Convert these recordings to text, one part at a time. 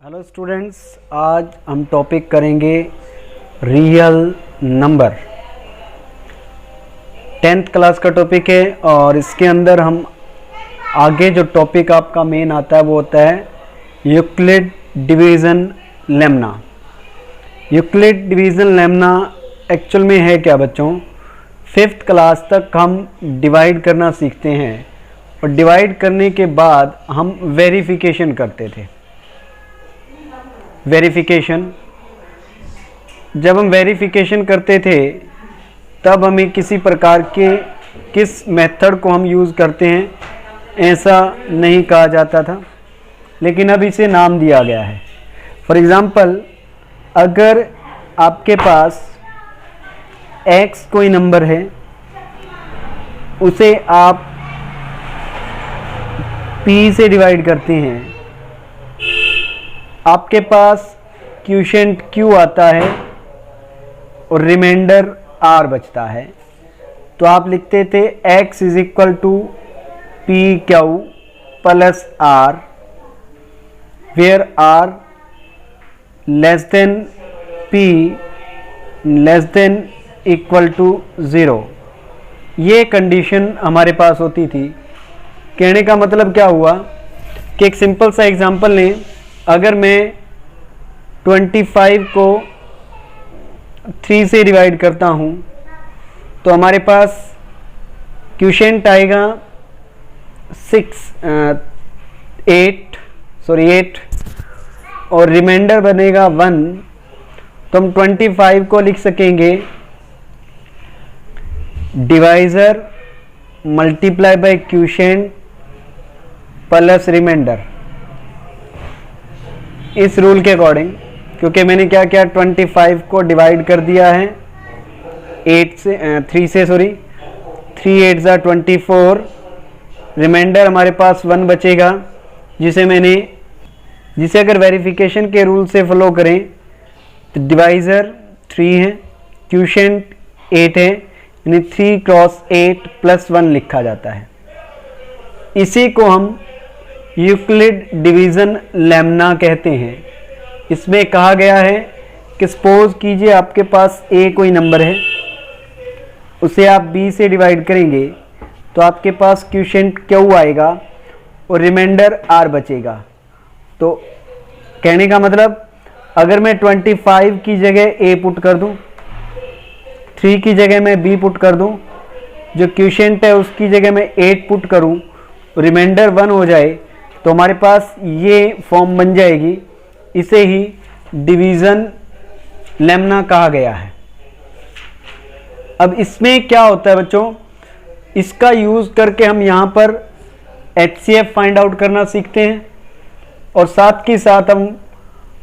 Hello students, आज हम topic करेंगे रियल नंबर। 10th क्लास का टॉपिक है और इसके अंदर हम आगे जो टॉपिक आपका मेन आता है वो होता है Euclid division lemma. Euclid division lemma actual में है क्या बच्चों? 5th क्लास तक हम डिवाइड करना सीखते हैं और डिवाइड करने के बाद हम वेरिफिकेशन करते थे। वेरिफिकेशन, जब हम वेरिफिकेशन करते थे तब हमें किसी प्रकार के किस मेथड को हम यूज़ करते हैं ऐसा नहीं कहा जाता था, लेकिन अब इसे नाम दिया गया है। फॉर एग्ज़ाम्पल, अगर आपके पास x कोई नंबर है, उसे आप p से डिवाइड करते हैं, आपके पास क्वोशिएंट q आता है और रिमाइंडर r बचता है, तो आप लिखते थे x is equal to P Q plus r, where r less than p less than equal to 0। ये कंडीशन हमारे पास होती थी। कहने का मतलब क्या हुआ कि एक सिंपल सा एग्जांपल लें। अगर मैं 25 को 3 से डिवाइड करता हूँ तो हमारे पास क्वोशिएंट आएगा 8 और रिमाइंडर बनेगा 1। तो हम 25 को लिख सकेंगे divisor multiply by quotient plus remainder, इस रूल के अकॉर्डिंग। क्योंकि मैंने क्या किया, 25 को डिवाइड कर दिया है 3 से 3 8 ज़ा 24, रिमाइंडर हमारे पास 1 बचेगा, जिसे अगर वेरिफिकेशन के रूल से फॉलो करें तो डिवाइज़र 3 है, क्वोशिएंट 8 है, यानी 3 क्रॉस 8 प्लस 1 लिखा जाता है। इसी को हम यूक्लिड डिवीज़न लेम्ना कहते हैं। इसमें कहा गया है कि सपोज कीजिए आपके पास a कोई नंबर है, उसे आप b से डिवाइड करेंगे तो आपके पास क्वोशिएंट q आएगा और रिमाइंडर r बचेगा। तो कहने का मतलब, अगर मैं 25 की जगह a पुट कर दूं, 3 की जगह मैं b पुट कर दूं, जो क्वोशिएंट है उसकी जगह मैं 8 पुट करूं, रिमाइंडर 1 हो जाए, तो हमारे पास ये फॉर्म बन जाएगी। इसे ही डिवीज़न लेम्ना कहा गया है। अब इसमें क्या होता है बच्चों, इसका यूज़ करके हम यहाँ पर HCF फाइंड आउट करना सीखते हैं और साथ के साथ हम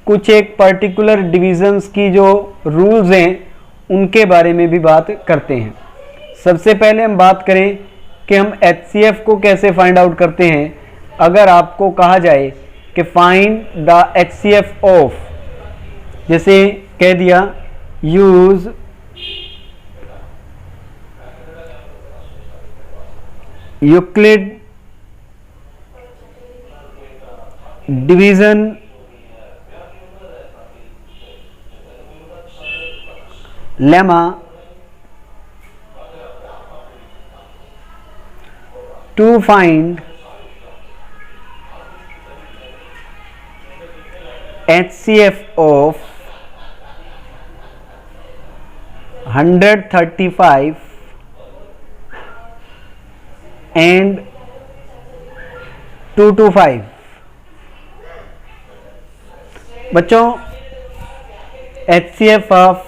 कुछ एक पर्टिकुलर डिवीज़न्स की जो रूल्स हैं उनके बारे में भी बात करते हैं। सबसे पहले हम बात करें कि हम HCF को कैसे फाइंड आउट करते हैं। अगर आपको कहा जाए कि फाइंड द HCF ऑफ, जैसे कह दिया use Euclid division lemma to find HCF of 135 and 225। बच्चों, HCF ऑफ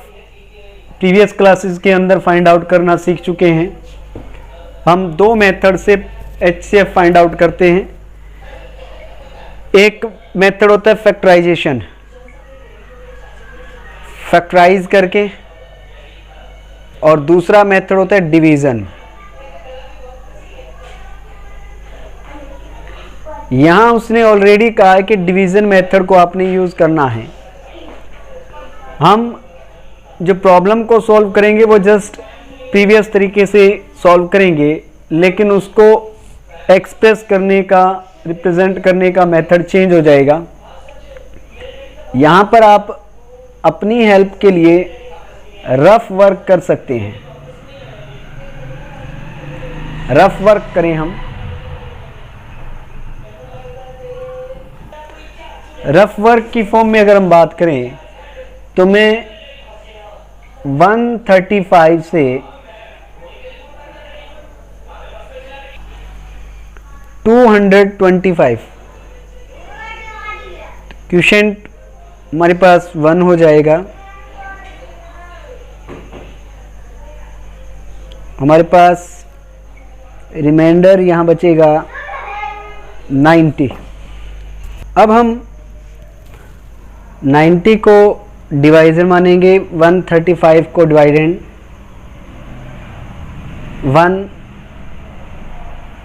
प्रीवियस क्लासेस के अंदर फाइंड आउट करना सीख चुके हैं। हम दो मेथड से HCF फाइंड आउट करते हैं। एक मेथड होता है फैक्टराइजेशन, फैक्टराइज करके, और दूसरा मेथड होता है डिवीज़न। यहां उसने ऑलरेडी कहा है कि डिवीज़न मेथड को आपने यूज़ करना है। हम जो प्रॉब्लम को सॉल्व करेंगे वो जस्ट प्रीवियस तरीके से सॉल्व करेंगे, लेकिन उसको एक्सप्रेस करने का, रिप्रेजेंट करने का मेथड चेंज हो जाएगा। यहाँ पर आप अपनी हेल्प के लिए रफ वर्क कर सकते हैं। रफ वर्क करें हम। रफ वर्क की फॉर्म में अगर हम बात करें तो मैं 135 से 225 क्वोशिएंट हमारे पास 1 हो जाएगा। हमारे पास रिमाइंडर यहाँ बचेगा 90। अब हम 90 को डिवाइजर मानेंगे, 135 को डिवाइडेंड 1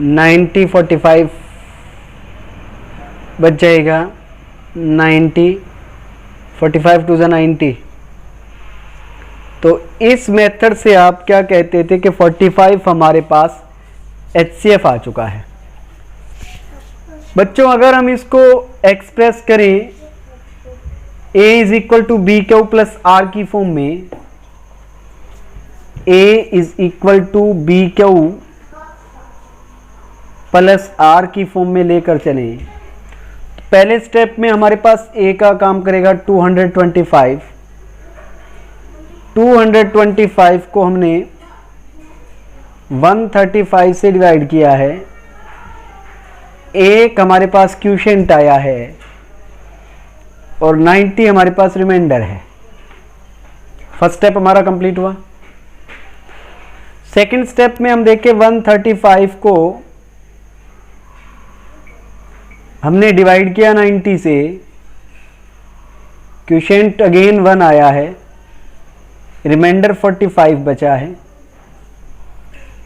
90 45 बच जाएगा 90 45 टू 90। तो इस मेथड से आप क्या कहते थे कि 45 हमारे पास HCF आ चुका है। बच्चों अगर हम इसको एक्सप्रेस करें A is equal to B Q plus R की फॉर्म में, A is equal to B Q plus R की फॉर्म में लेकर चलें, तो पहले स्टेप में हमारे पास A का काम करेगा 225। 225 को हमने 135 से डिवाइड किया है। एक हमारे पास क्वोशिएंट आया है और 90 हमारे पास रिमाइंडर है। फर्स्ट स्टेप हमारा कंप्लीट हुआ। सेकंड स्टेप में हम देखें 135 को हमने डिवाइड किया 90 से, क्वोशिएंट अगेन 1 आया है, रिमाइंडर 45 बचा है।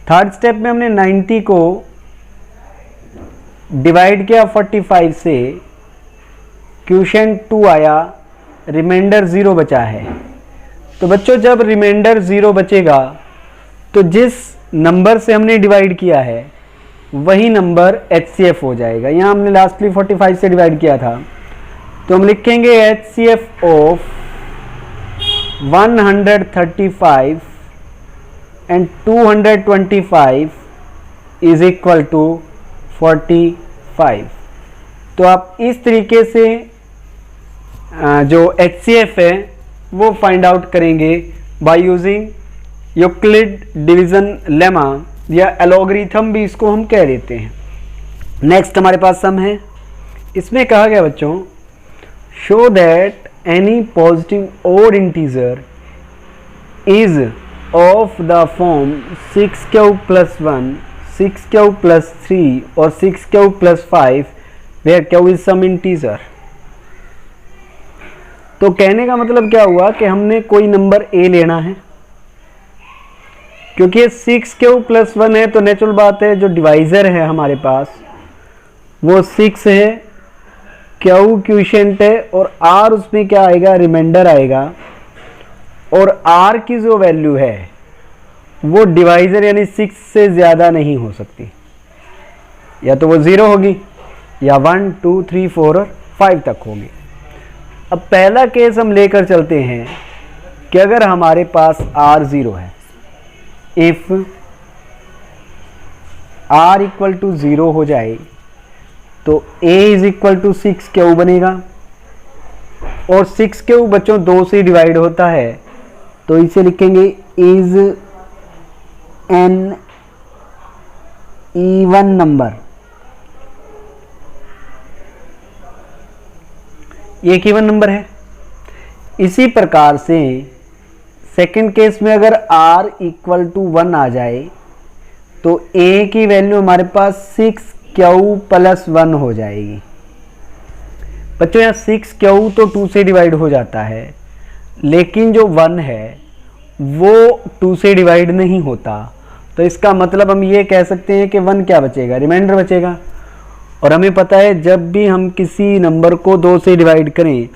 थर्ड स्टेप में हमने 90 को डिवाइड किया 45 से, क्वोशिएंट 2 आया, रिमाइंडर 0 बचा है। तो बच्चों जब रिमाइंडर 0 बचेगा तो जिस नंबर से हमने डिवाइड किया है वही नंबर HCF हो जाएगा। यहाँ हमने लास्टली 45 से डिवाइड किया था, तो हम लिखेंगे HCF of 135 and 225 is equal to 45। तो आप इस तरीके से जो HCF है वो फाइंड आउट करेंगे by using Euclid division lemma, या एलोगरिथम भी इसको हम कह देते हैं। नेक्स्ट हमारे पास सम है। इसमें कहा गया बच्चों, show that any positive odd integer is of the form 6q plus 1, 6q plus 3 और 6q plus 5 where q is some integer. तो कहने का मतलब क्या हुआ कि हमने कोई नंबर a लेना है, क्योंकि ये 6q प्लस 1 है तो नेचुरल बात है जो डिवाइजर है हमारे पास वो 6 है, q क्वोशिएंट है और r उसमें क्या आएगा, रिमाइंडर आएगा। और r की जो वैल्यू है वो डिवाइजर यानी 6 से ज़्यादा नहीं हो सकती, या तो वो 0 होगी या 1 2 3 4 और 5 तक होगी। अब पहला केस हम लेकर चलते हैं कि अगर हमारे पास r 0 है, इफ r इक्वल टू 0 हो जाए तो a is equal to 6q बनेगा, और 6q बच्चों 2 से डिवाइड होता है, तो इसे लिखेंगे इज एन इवन नंबर। ये एक इवन नंबर है। इसी प्रकार से सेकंड केस में अगर r इक्वल टू 1 आ जाए तो a की वैल्यू हमारे पास 6q प्लस 1 हो जाएगी। बच्चों यहाँ 6q तो 2 से डिवाइड हो जाता है, लेकिन जो 1 है वो 2 से डिवाइड नहीं होता। तो इसका मतलब हम ये कह सकते हैं कि 1 क्या बचेगा, रिमाइंडर बचेगा। और हमें पता है जब भी हम किसी नंबर को 2 से डिवाइड करें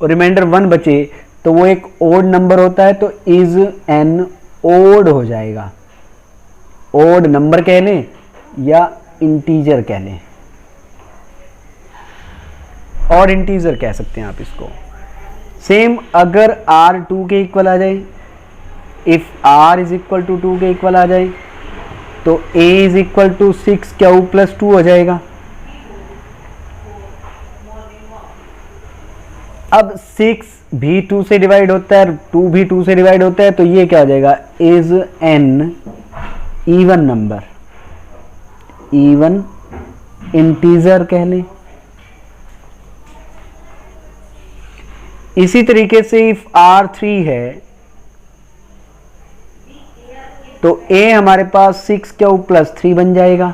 और रिमाइंडर 1 बचे तो वो एक ओड नंबर होता है, तो इज एन ओड हो जाएगा। ओड नंबर कह लें या इंटीजर कह लें, और इंटीजर कह सकते हैं आप इसको। सेम अगर r 2 के इक्वल आ जाए, if r is equal to 2 के इक्वल आ जाए तो a is equal to 6q plus 2 हो जाएगा। अब 6 भी 2 से डिवाइड होता है, 2 भी 2 से डिवाइड होता है, तो ये क्या आ जाएगा, is an even number, even integer कह लें। इसी तरीके से इफ r 3 है तो a हमारे पास 6q प्लस 3 बन जाएगा।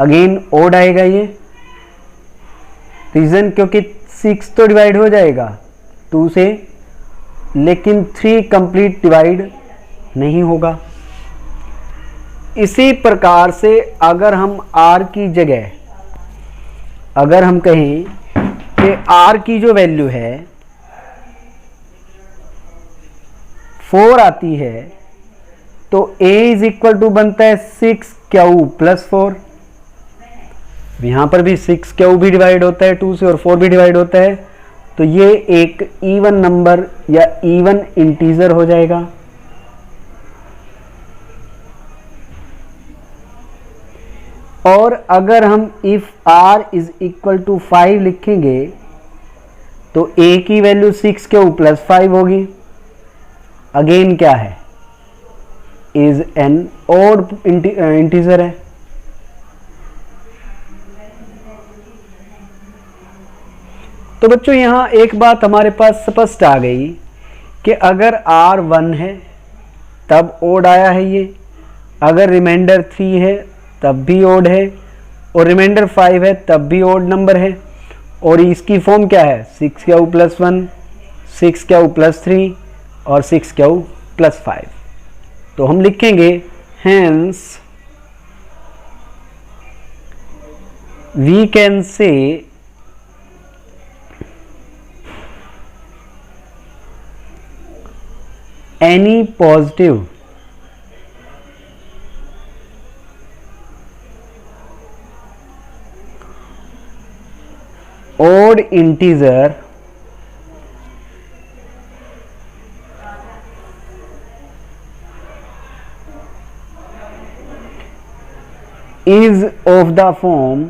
अगेन ओड आएगा ये, रीजन क्योंकि 6 तो डिवाइड हो जाएगा 2 से, लेकिन 3 कंप्लीट डिवाइड नहीं होगा। इसी प्रकार से अगर हम r की जगह अगर हम कहें कि r की जो वैल्यू है 4 आती है तो a इज इक्वल टू बनता है 6q प्लस 4। यहां पर भी 6q भी डिवाइड होता है 2 से और 4 भी डिवाइड होता है, तो ये एक इवन नंबर या इवन इंटीजर हो जाएगा। और अगर हम if r is equal to 5 लिखेंगे तो a की वैल्यू 6q प्लस 5 होगी। अगेन क्या है, इज एन ऑड इंटीजर है। तो बच्चों यहां एक बात हमारे पास स्पष्ट आ गई कि अगर r 1 है तब ओड आया है ये, अगर रिमाइंडर 3 है तब भी ओड है, और रिमाइंडर 5 है तब भी ओड नंबर है। और इसकी फॉर्म क्या है, 6q प्लस 1, 6q प्लस 3 और 6q प्लस 5। तो हम लिखेंगे hence we can say any positive odd integer is of the form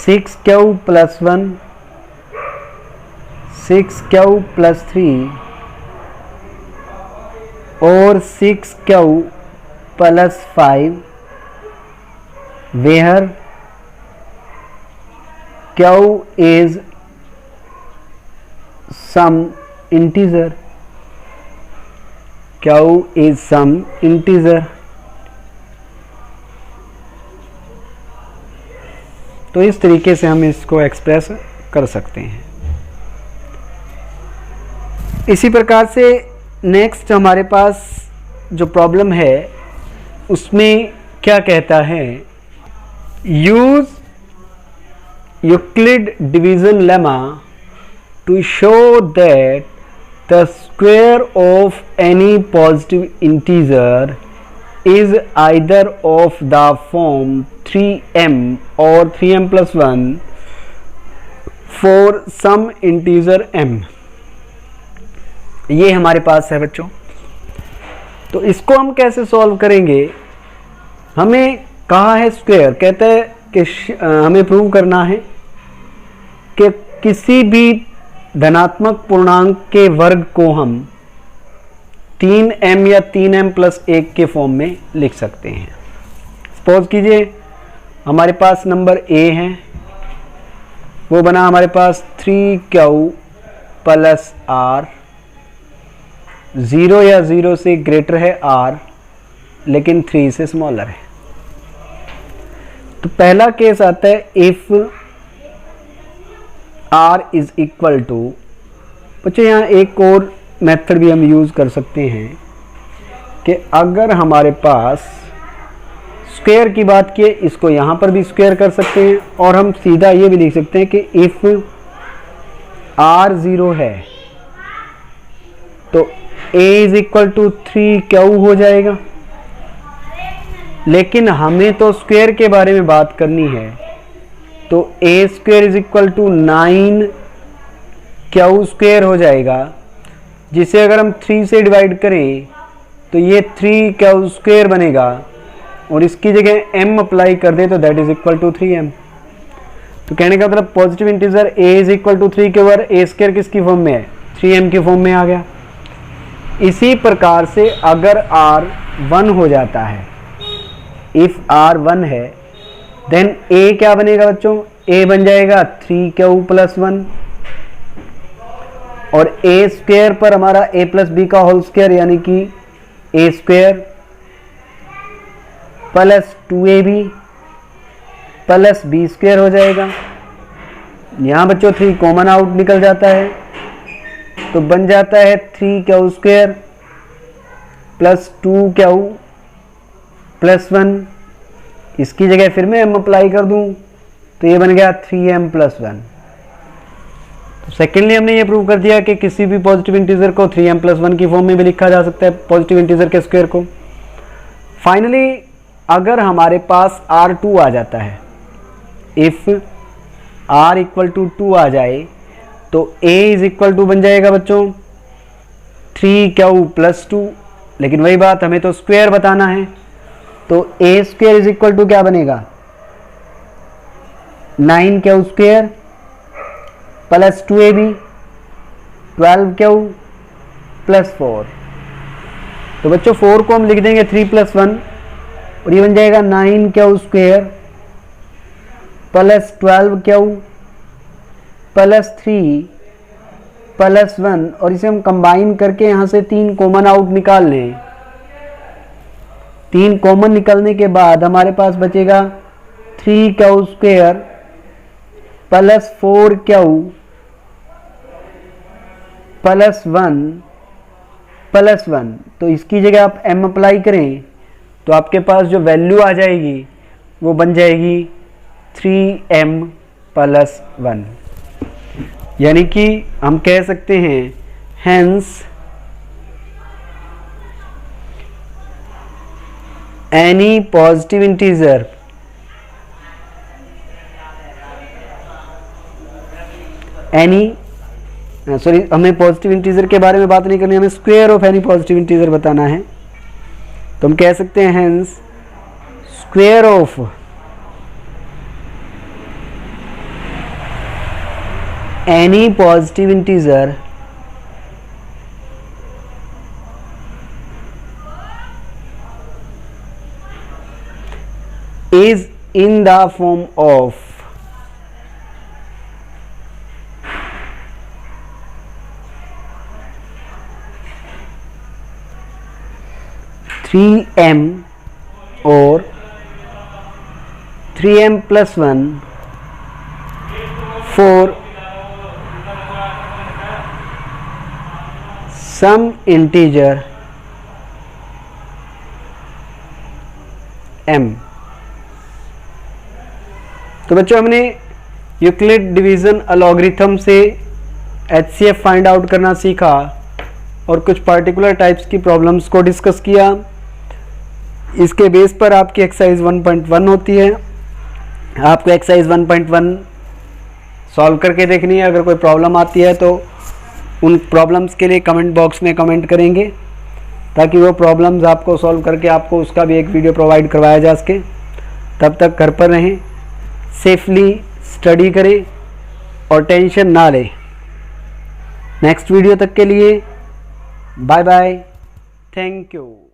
6q plus 1, 6q plus 3 और 6q plus 5 where q is some integer, q is some integer। तो इस तरीके से हम इसको एक्सप्रेस कर सकते हैं। इसी प्रकार से नेक्स्ट हमारे पास जो प्रॉब्लम है उसमें क्या कहता है, use Euclid division lemma to show that the square of any positive integer is either of the form 3m or 3m plus 1 for some integer m। ये हमारे पास है बच्चों। तो इसको हम कैसे सॉल्व करेंगे, हमें कहा है स्क्वायर, कहता है कि हमें प्रूव करना है कि किसी भी धनात्मक पूर्णांक के वर्ग को हम 3m या 3m प्लस 1 के फॉर्म में लिख सकते हैं। सपोज कीजिए हमारे पास नंबर a है, वो बना हमारे पास 3q प्लस r, 0 या 0 से ग्रेटर है r लेकिन 3 से स्मॉलर है। तो पहला केस आता है if r is equal to, बच्चों यहाँ एक और मेथड भी हम यूज़ कर सकते हैं कि अगर हमारे पास स्क्वायर की बात किए, इसको यहाँ पर भी स्क्वायर कर सकते हैं और हम सीधा ये भी लिख सकते हैं कि इफ r 0 है तो a is equal to 3q हो जाएगा। लेकिन हमें तो स्क्वायर के बारे में बात करनी है, तो A square is equal to 9 Q square हो जाएगा, जिसे अगर हम 3 से डिवाइड करें तो ये 3 क्यू स्क्वायर बनेगा, और इसकी जगह m अप्लाई कर दे तो that is equal to 3m। तो कहने का मतलब positive integer a is equal to 3 के ओवर ए स्क्वायर किसकी फॉर्म में है, 3m की फॉर्म में आ गया। इसी प्रकार से अगर r 1 हो जाता है, इफ r 1 है, देन a क्या बनेगा बच्चों, a बन जाएगा 3q प्लस 1, और a स्क्वायर पर हमारा a प्लस बी का होल स्क्वायर यानी कि a square plus 2ab plus B square हो जाएगा। यहाँ बच्चों 3 कॉमन आउट निकल जाता है, तो बन जाता है 3q square plus 2q plus 1। इसकी जगह फिर मैं m अप्लाई कर दूं तो ये बन गया 3m प्लस 1। तो सेकेंडली हमने ये प्रूव कर दिया कि किसी भी पॉजिटिव इंटीजर को 3m प्लस 1 की फॉर्म में भी लिखा जा सकता है, पॉजिटिव इंटीजर के स्क्वायर को। फाइनली अगर हमारे पास r2 आ जाता है, इफ r इक्वल टू 2 आ जाए, तो a इज इक्वल टू बन जाएगा बच्चों 3q प्लस 2, लेकिन वही बात हमें तो स्क्वायर बताना है, तो a square is equal to क्या बनेगा 9q square plus 2ab 12q plus 4। तो बच्चों 4 को हम लिख देंगे 3 प्लस 1, और ये बन जाएगा 9q square plus 12q plus 3 plus 1, और इसे हम कंबाइन करके यहाँ से 3 कॉमन आउट निकाल लें। 3 कॉमन निकलने के बाद हमारे पास बचेगा 3q square plus 4q plus 1 plus 1। तो इसकी जगह आप m अप्लाई करें तो आपके पास जो वैल्यू आ जाएगी वो बन जाएगी 3m प्लस 1, यानी कि हम कह सकते हैं हेंस एनी पॉजिटिव इंटीजर हमें पॉजिटिव इंटीजर के बारे में बात नहीं करनी, हमें square of any positive integer बताना है। तो हम कह सकते हैं hence square of any positive integer is in the form of m or 3m plus 1 for some integer m। तो बच्चों हमने यूक्लिड डिवीज़न अलॉग्रिथम से HCF फाइंड आउट करना सीखा और कुछ पार्टिकुलर टाइप्स की प्रॉब्लम्स को डिस्कस किया। इसके बेस पर आपकी एक्सरसाइज 1.1 होती है। आपको एक्सरसाइज 1.1 सॉल्व करके देखनी है। अगर कोई प्रॉब्लम आती है तो उन प्रॉब्लम्स के लिए कमेंट बॉक्स में कमेंट करेंगे ताकि वो प्रॉब्लम्स आपको सॉल्व करके आपको उसका भी एक वीडियो प्रोवाइड करवाया जा सके। तब तक घर पर रहें, सेफली स्टडी करें और टेंशन ना लें। नेक्स्ट वीडियो तक के लिए बाय बाय, थैंक यू।